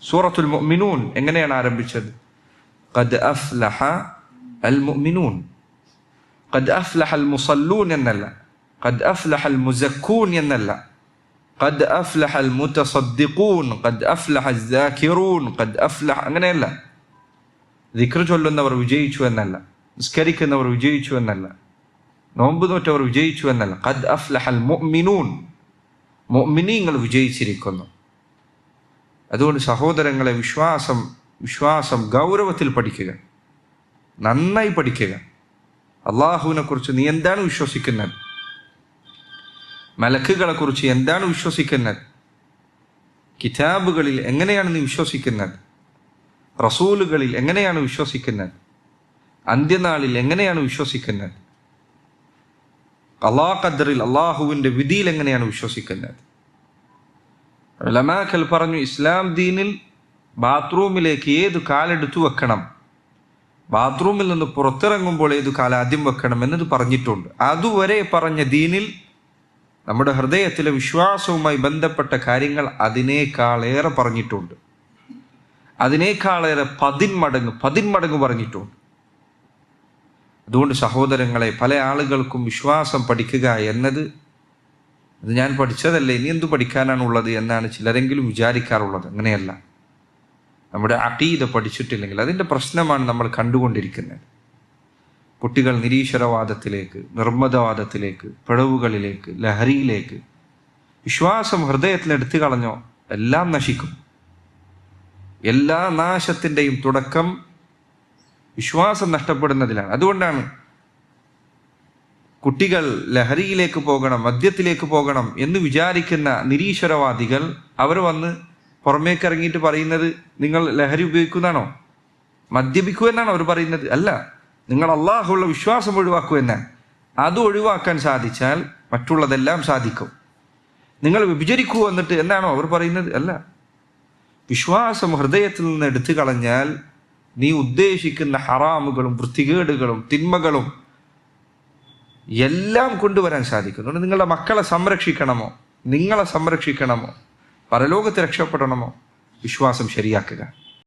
സൂറത്തുൽ മുഅ്മിനൂൻ എങ്ങനെയാണ് ആരംഭിച്ചത്? ഖദ് അഫ്ലഹ അൽ മുഅ്മിനൂൻ. ഖദ് അഫ്ലഹ അൽ മുസല്ലൂൻ എന്നല്ല, ഖദ് അഫ്ലഹ അൽ മുസക്കൂൻ എന്നല്ല, ഖദ് അഫ്ലഹ അൽ മുതസദ്ദിഖൂൻ, ഖദ് അഫ്ലഹ അൽ സാകിറൂൻ, ഖദ് അഫ്ലഹ, അങ്ങനെയല്ല. ദിക്ർ ചൊല്ലുന്നവർ വിജയിച്ചു എന്നല്ല, നിസ്കരിക്കുന്നവർ വിജയിച്ചു എന്നല്ല, നോമ്പ് നോറ്റവർ വിജയിച്ചു എന്നല്ല. ഖദ് അഫ്ലഹ അൽ മുഅ്മിനൂൻ, മുഅ്മിനീങ്ങൾ വിജയിച്ചിരിക്കുന്നു. അതുകൊണ്ട് സഹോദരങ്ങളെ, വിശ്വാസം ഗൗരവത്തിൽ പഠിക്കുക, നന്നായി പഠിക്കുക. അള്ളാഹുവിനെ കുറിച്ച് നീ എന്താണ് വിശ്വസിക്കുന്നത്? മലക്കുകളെ കുറിച്ച് എന്താണ് വിശ്വസിക്കുന്നത്? കിതാബുകളിൽ എങ്ങനെയാണ് നീ വിശ്വസിക്കുന്നത്? റസൂലുകളിൽ എങ്ങനെയാണ് വിശ്വസിക്കുന്നത്? അന്ത്യനാളിൽ എങ്ങനെയാണ് വിശ്വസിക്കുന്നത്? ഖദറിൽ, അള്ളാഹുവിൻ്റെ വിധിയിൽ എങ്ങനെയാണ് വിശ്വസിക്കുന്നത്? ഉലമാക്കൾ പറഞ്ഞു, ഇസ്ലാം ദീനിൽ ബാത്റൂമിലേക്ക് ഏത് കാലെടുത്തു വെക്കണം, ബാത്റൂമിൽ നിന്ന് പുറത്തിറങ്ങുമ്പോൾ ഏത് കാലം ആദ്യം വെക്കണം എന്നത് പറഞ്ഞിട്ടുണ്ട്. അതുവരെ പറഞ്ഞ ദീനിൽ നമ്മുടെ ഹൃദയത്തിലെ വിശ്വാസവുമായി ബന്ധപ്പെട്ട കാര്യങ്ങൾ അതിനേക്കാളേറെ പറഞ്ഞിട്ടുണ്ട്, അതിനേക്കാളേറെ 10 മടങ്ങ് പറഞ്ഞിട്ടുണ്ട്. അതുകൊണ്ട് സഹോദരങ്ങളെ, പല ആളുകൾക്കും വിശ്വാസം പഠിക്കുക എന്നത് അത് ഞാൻ പഠിച്ചതല്ലേ, ഇനി എന്തു പഠിക്കാനാണുള്ളത് എന്നാണ് ചിലരെങ്കിലും വിചാരിക്കാറുള്ളത്. അങ്ങനെയല്ല. നമ്മുടെ അഖീദ പഠിച്ചിട്ടില്ലെങ്കിൽ അതിൻ്റെ പ്രശ്നമാണ് നമ്മൾ കണ്ടുകൊണ്ടിരിക്കുന്നത്. കുട്ടികൾ നിരീശ്വരവാദത്തിലേക്ക്, നിർമ്മതവാദത്തിലേക്ക്, പിഴവുകളിലേക്ക്, ലഹരിയിലേക്ക്, വിശ്വാസം ഹൃദയത്തിൽ എടുത്തു കളഞ്ഞോ എല്ലാം നശിക്കും. എല്ലാ നാശത്തിൻ്റെയും തുടക്കം വിശ്വാസം നഷ്ടപ്പെടുന്നതിലാണ്. അതുകൊണ്ടാണ് കുട്ടികൾ ലഹരിയിലേക്ക് പോകണം, മദ്യത്തിലേക്ക് പോകണം എന്ന് വിചാരിക്കുന്ന നിരീശ്വരവാദികൾ അവർ വന്ന് പുറമേക്ക് ഇറങ്ങിയിട്ട് പറയുന്നത്, നിങ്ങൾ ലഹരി ഉപയോഗിക്കുന്നതാണോ, മദ്യപിക്കൂ എന്നാണോ അവർ പറയുന്നത്? അല്ല, നിങ്ങൾ അള്ളാഹുള്ള വിശ്വാസം ഒഴിവാക്കൂ എന്നാണ്. അത് ഒഴിവാക്കാൻ സാധിച്ചാൽ മറ്റുള്ളതെല്ലാം സാധിക്കും. നിങ്ങൾ വിഭജിക്കൂ എന്നിട്ട് എന്നാണോ അവർ പറയുന്നത്? അല്ല. വിശ്വാസം ഹൃദയത്തിൽ നിന്ന് എടുത്തു കളഞ്ഞാൽ നീ ഉദ്ദേശിക്കുന്ന ഹറാമുകളും വൃത്തികേടുകളും തിന്മകളും എല്ലാം കൊണ്ടുവരാൻ സാധിക്കും. നിങ്ങളുടെ മക്കളെ സംരക്ഷിക്കണമോ, നിങ്ങളെ സംരക്ഷിക്കണമോ, പരലോകത്ത് രക്ഷപ്പെടണമോ, വിശ്വാസം ശരിയാക്കുക.